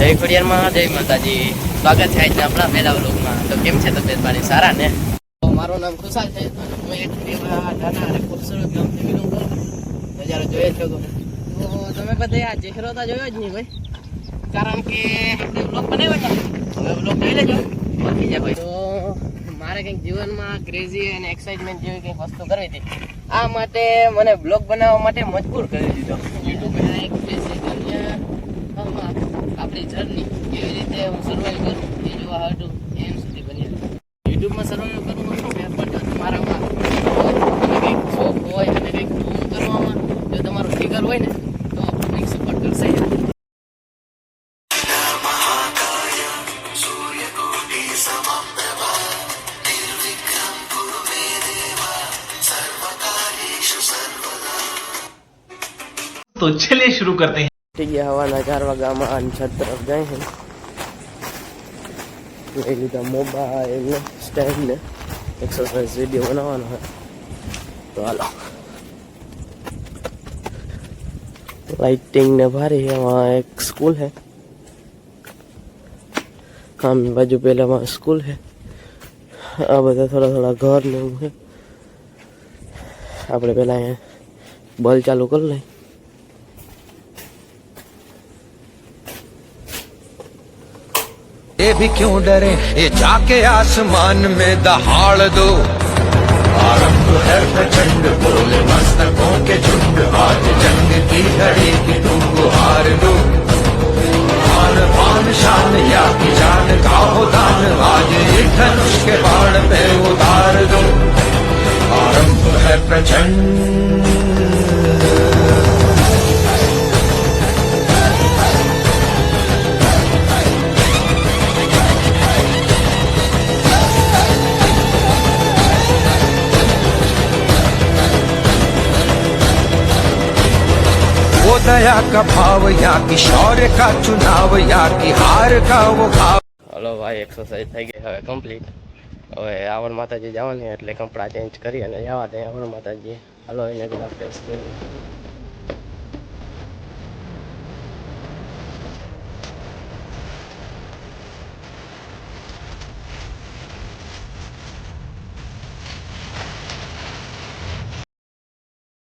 જય ખોડિયારમાં, જય માતાજી. સ્વાગત છે આજના આપણા પહેલા વ્લોગમાં. તો કેમ છે તબિયત પાણી? સારા ને? મારું નામ ખુશાલ છે. હું એક નાના અને ખૂબસૂરત ગામથી બિલોંગ કરું. નજારો જોયો છો તો તમે બધા આ ચહેરો તો જોયો જ નહીં ભાઈ, કારણ કે આપણે વ્લોગ બનાવ્યો છે. હવે વ્લોગ જોઈ લેજો. બાકી જાય ભાઈ, તો મારે કંઈક જીવનમાં ક્રેઝી અને એક્સાઇટમેન્ટ જેવી કંઈક વસ્તુ કરવી હતી. આ માટે મને બ્લોગ બનાવવા માટે મજબૂર કરી દીધો. યુટ્યુબમાં એક આપણી જર્ની કેવી રીતે હું સર્વાઈવ કરું એ જોવા હાટું એમ સુધી બની. યુટ્યુબમાં સર્વાઈવ કરવું શું છે, પણ જો તમારામાં કંઈક શોખ હોય અને કંઈક નવું કરવામાં જો તમારું ફિગર હોય ને તો કંઈક સપોર્ટ કરશે. तो चलिए शुरू करते हैं. ठीक है, हवाना 4 वाग्याમાં છત તરફ જાય છે. લઈ લીધા મોબાઈલ ને સ્ટેન્ડ ને એક્સરસાઇઝ વિડીયો બનાવવાનો है. तो હાલો, लाइटिंग ने भारी है. वहाँ एक स्कूल है, हम बाजू पहले वहाँ स्कूल है. आ બધા થોડા થોડા ઘર ને એવું છે. આપણે પહેલા અહીંયા બલ્બ ચાલુ કરી લઈએ. ये भी क्यों डरे, ये जाके आसमान में दहाड़ दो. आरंभ है प्रचंड, बोले मस्तकों के झुंड. आज जंग की घड़ी की तुम गुहार दो. आन पान शान या की जान का हो दान, आज एक धनुष के बाण पे उतार दो. आरंभ है प्रचंड. वो दया का भाव या की शौर्य का चुनाव या की हार का वो भाव. હલો ભાઈ, એક્સરસાઇઝ થઈ ગઈ હવે કમ્પ્લીટ. હવે આવડ માતાજી જવાની એટલે કપડાં ચેન્જ કરી અને જવા દે આવડ માતાજી. હલો, એને બધા ફ્રેશ કરી.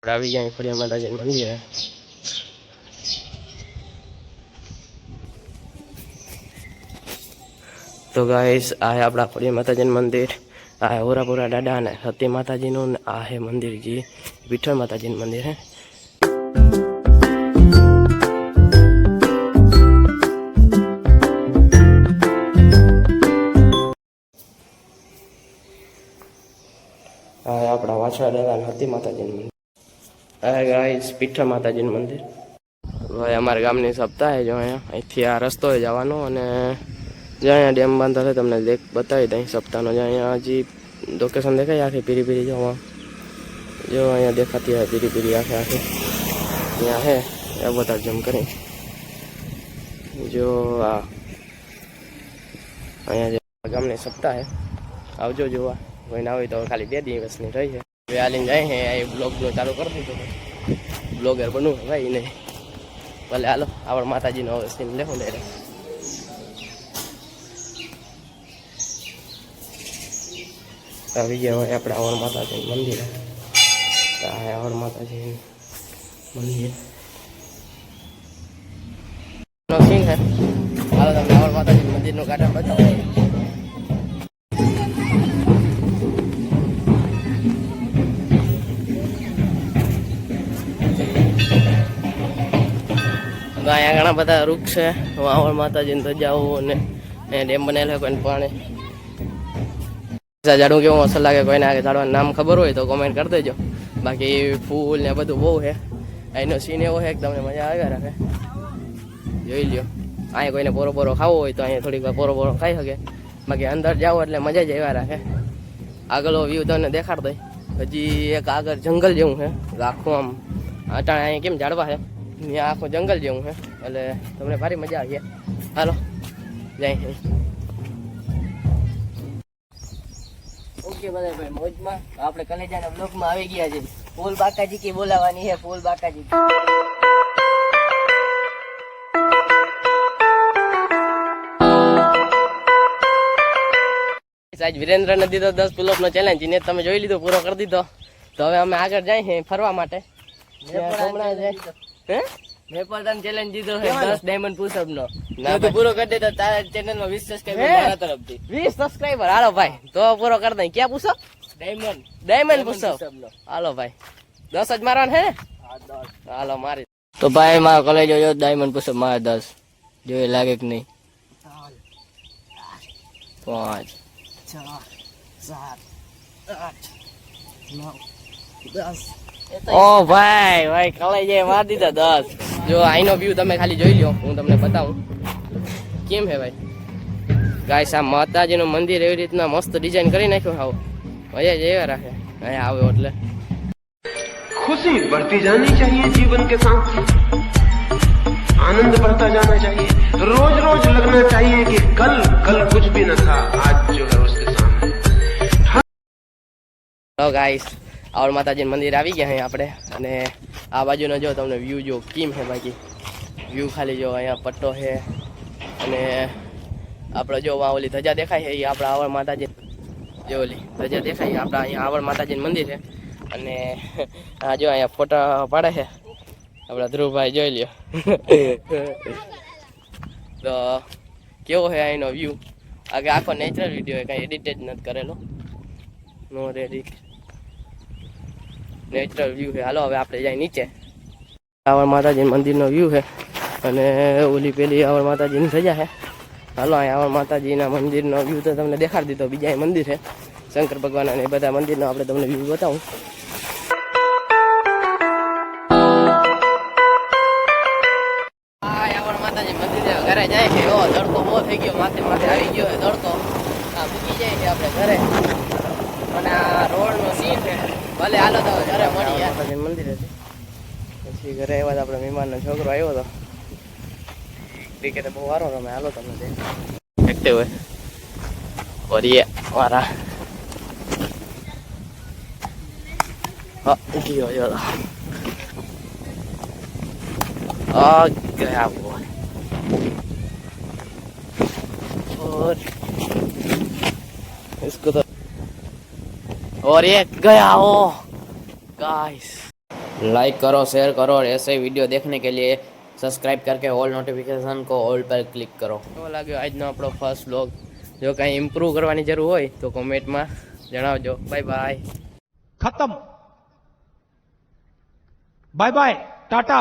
આવી ગયા ખોડિયાર માતાજી મંદિરે. તો ગાઈસ, આ હે આપણા ખોડિયાર માતાજીનું મંદિર. આ હે ઓરાપુરા દાદા અને સતી માતાજીનું. આ હે મંદિર જી વિઠ્ઠલ માતાજીનું મંદિર હે. આ હે આપણા વાછડા દાદા અને સતી માતાજીનું મંદિર. આ ગાઈસ વિઠ્ઠલ માતાજીનું મંદિર. ભાઈ અમારા ગામની સપ્તાહ જો અહીંયા અહીંથી આ રસ્તો જવાનો અને જ્યાં અહીંયા ડેમ બાંધતા છે તમને બતાવી દઈ સપ્તાહનો. જ્યાં અહીંયા હજી લોકેશન દેખાય આખી પીરી પીરી જોવા. જો અહીંયા દેખાતી હોય પીરી પીરી આખે આખી ત્યાં હે એ બધા જમ કરી. જો આ અહીંયા જે ગામની સપ્તાહ હે, આવજો જોવા. કોઈને આવે તો ખાલી 2 દિવસની રહી છે. હવે હાલીને જાય છે એ બ્લોગ ચાલુ કરી દીધો. બ્લોગર બનવું ભાઈ નહીં, ભલે હાલો આવડ માતાજીનો હવે સીન લેવું લે. આવી ગયા હોય આપણે આવડ માતાજી મંદિર. આવડ માતાજી મંદિર નો સીન છે. હાલો તમને આવડ માતાજી મંદિર નું ગાર્ડન બતાવો. અહીંયા ઘણા બધા વૃક્ષ છે. આવડ માતાજીની ધજાઓ અને ડેમ બનેલો કોઈ પાણી. ઝાડું કેવું અસર લાગે કોઈને આગળ ઝાડવાનું નામ ખબર હોય તો કોમેન્ટ કરી દેજો. બાકી ફૂલ ને બધું બહુ છે. અહીંનો સીન એવો છે કે તમને મજા આવ્યા રાખે. જોઈ લ્યો. અહીંયા કોઈને પોરો ખાવો હોય તો અહીંયા થોડીક વાર પોરો ખાઈ શકે. બાકી અંદર જાઓ એટલે મજા જ આવ્યા રાખે. આગળનો વ્યૂ તમને દેખાડ દઈ. હજી એક આગળ જંગલ જેવું છે આખું. આમ અટાણે અહીંયા કેમ ઝાડવા છે, ત્યાં આખું જંગલ જેવું છે એટલે તમને ભારી મજા આવી. હાલો જાય. ઓકે બધા ભાઈ, મોજમાં આપણે કલેજાના બ્લોકમાં આવી ગયા છે. ફૂલ બાકાજી की બોલાવાની છે. ફૂલ બાકાજી આજ વિરેન્દ્રને દીધો 10 પુલઅપ નો ચેલેન્જ એને તમે જોઈ લીધો, પૂરો કરી દીધો. તો હવે અમે આગળ જઈએ છીએ ફરવા માટે. મેપલટન ચેલેન્જ દીધો છે 10 ડાયમંડ પુશઅપ નો. ના તો પૂરો કરી દે તો તારા ચેનલ માં 20 સબસ્ક્રાઇબર મારા તરફથી 20 સબસ્ક્રાઇબર. હાલો ભાઈ તો પૂરો કરી દઈ. ક્યાં પુશઅપ? Diamond push-up. હાલો ભાઈ 10 જ મારવાના હે. હાલો મારી. તો ભાઈ મારો કોલેજ જો ડાયમંડ પુશઅપ મારે 10 જોઈએ લાગે કે નહીં. 5 6 7 8 9 10. ઓ ભાઈ કલાઈ જાય માર દીધા 10. જો આઈનો વ્યૂ તમે ખાલી જોઈ લો, હું તમને બતાવું કેમ હે ભાઈ. ગાઈસ આ માતાજીનું મંદિર એવી રીતના મસ્ત ડિઝાઇન કરી નાખ્યું. હાવ મજા જ એવા રાખે અહીંયા આવ્યો એટલે. खुशी बढ़ती जानी चाहिए जीवन के साथ, आनंद बढ़ता जाना चाहिए, रोज रोज लगना चाहिए कि कल कुछ भी न था, आज जो है उसके सामने. હેલો ગાઈસ, આવડ માતાજી મંદિર આવી ગયા અહીં આપણે. અને આ બાજુનો જો તમને વ્યૂ જો કેમ છે. બાકી વ્યૂ ખાલી જો અહીંયા પટ્ટો છે અને આપણે જો ઓલી ધજા દેખાય છે એ આપણા આવડ માતાજી જો ઓલી ધજા દેખાય આપણા અહીંયા આવડ માતાજીનું મંદિર છે. અને આ જો અહીંયા ફોટા પાડે છે આપણા ધ્રુવભાઈ, જોઈ લ્યો. તો કેવો છે અહીંનો વ્યૂ. આગળ આખો નેચરલ વિડીયો, કાંઈ એડિટેડ નથી કરેલો, નો એડિટ, નેચરલ વ્યૂ છે. હાલો હવે આપણે જાય નીચે. આવડ માતાજી મંદિરનો વ્યૂ છે અને ઓલી પેલી આવડ માતાજીની ધજા છે. હાલો અહીંયા આવડ માતાજીના મંદિરનો વ્યૂ તો તમને દેખાડી દીધો. બીજા મંદિર છે શંકર ભગવાન અને એ બધા મંદિરનો આપણે તમને વ્યૂ બતાવું. ઘરે જાય છે. ઓ તડકો બહુ થઈ ગયો, માથે આવી ગયો છે તડકો. આ મૂકી જાય છે આપણે ઘરે. અને આ રોડ નો સીન છે. ભલે હાલો તો ઘરે મળી યાર. મંદિર હતી પછી ઘરે આવ્યા આપણે. મહેમાનનો છોકરો આવ્યો હતો, ક્રિકેટ બહુ સારો રમે. હાલો તમને એક્ટિવ હોય ઓરિયે મારા. હા ગયો ગયો આ ગયા और इसको तो और ये गया हो. गाइस लाइक करो, शेयर करो और ऐसे वीडियो देखने के लिए सब्सक्राइब करके ऑल नोटिफिकेशन को ऑल पर क्लिक करो. કેવો લાગ્યો આજનો આપણો ફર્સ્ટ વ્લોગ? જો કાંઈ ઇમ્પ્રૂવ કરવાની જરૂર હોય તો કોમેન્ટમાં જણાવજો. Bye bye. खत्म. Bye bye Tata.